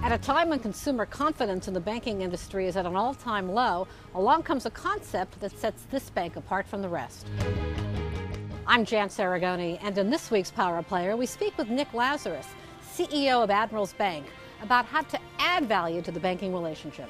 At a time when consumer confidence in the banking industry is at an all-time low, along comes a concept that sets this bank apart from the rest. I'm Jan Saragoni, and in this week's Power Player, we speak with Nick Lazares, CEO of Admirals Bank, about how to add value to the banking relationship.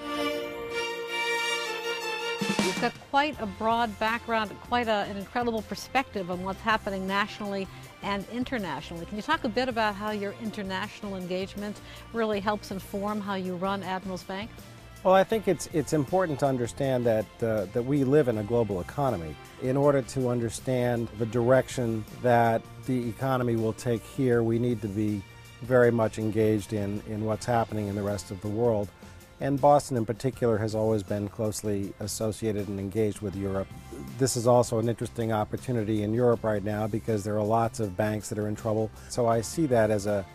You've got quite a broad background, quite an incredible perspective on what's happening nationally and internationally. Can you talk a bit about how your international engagement really helps inform how you run Admirals Bank? Well, I think it's important to understand that we live in a global economy. In order to understand the direction that the economy will take here, we need to be very much engaged in what's happening in the rest of the world. And Boston in particular has always been closely associated and engaged with Europe. This is also an interesting opportunity in Europe right now because there are lots of banks that are in trouble. So I see that as a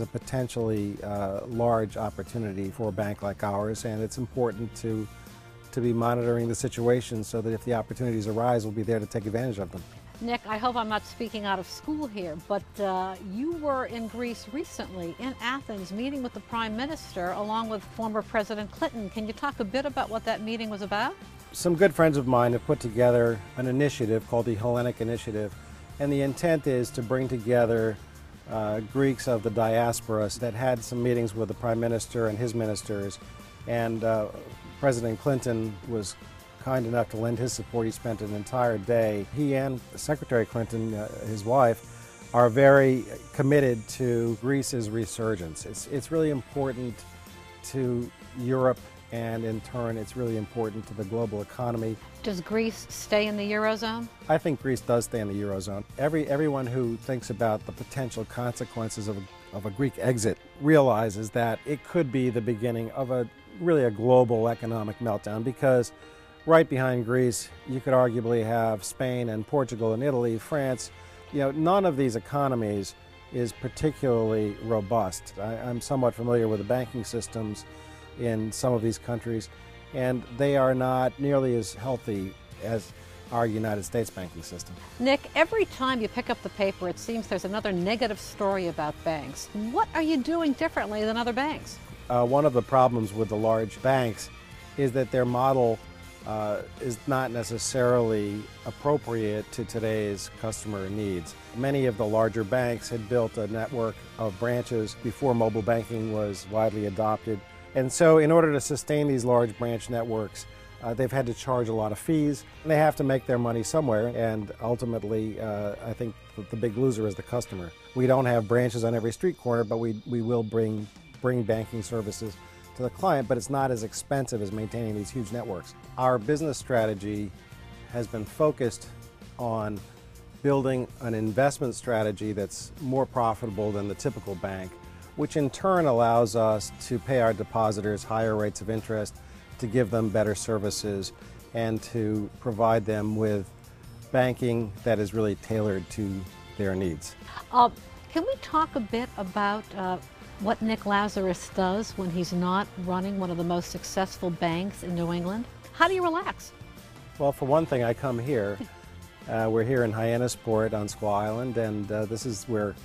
potentially large opportunity for a bank like ours, and it's important to be monitoring the situation so that if the opportunities arise, we'll be there to take advantage of them. Nick, I hope I'm not speaking out of school here, but you were in Greece recently, in Athens, meeting with the Prime Minister along with former President Clinton. Can you talk a bit about what that meeting was about? Some good friends of mine have put together an initiative called the Hellenic Initiative, and the intent is to bring together Greeks of the diaspora that had some meetings with the Prime Minister and his ministers, and President Clinton was kind enough to lend his support. He spent an entire day. He and Secretary Clinton, his wife, are very committed to Greece's resurgence. It's really important to Europe, and in turn it's really important to the global economy. Does Greece stay in the eurozone? I think Greece does stay in the eurozone. Everyone who thinks about the potential consequences of a Greek exit realizes that it could be the beginning of really a global economic meltdown, because right behind Greece, you could arguably have Spain and Portugal and Italy, France. You know, none of these economies is particularly robust. I'm somewhat familiar with the banking systems in some of these countries, and they are not nearly as healthy as our United States banking system. Nick, every time you pick up the paper, it seems there's another negative story about banks. What are you doing differently than other banks? One of the problems with the large banks is that their model is not necessarily appropriate to today's customer needs. Many of the larger banks had built a network of branches before mobile banking was widely adopted. And so in order to sustain these large branch networks, they've had to charge a lot of fees. They have to make their money somewhere, and ultimately I think the big loser is the customer. We don't have branches on every street corner, but we will bring banking services to the client, but it's not as expensive as maintaining these huge networks. Our business strategy has been focused on building an investment strategy that's more profitable than the typical bank, which in turn allows us to pay our depositors higher rates of interest, to give them better services, and to provide them with banking that is really tailored to their needs. Can we talk a bit about what Nick Lazares does when he's not running one of the most successful banks in New England? How do you relax? Well, for one thing, I come here. We're here in Hyannisport on Squaw Island, and this is where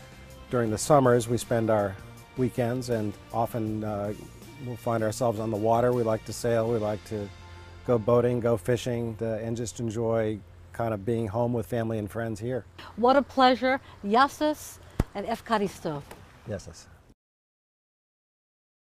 during the summers we spend our weekends, and often we'll find ourselves on the water. We like to sail, we like to go boating, go fishing, and just enjoy kind of being home with family and friends here. What a pleasure. Yasis and Efkaristo. Yes.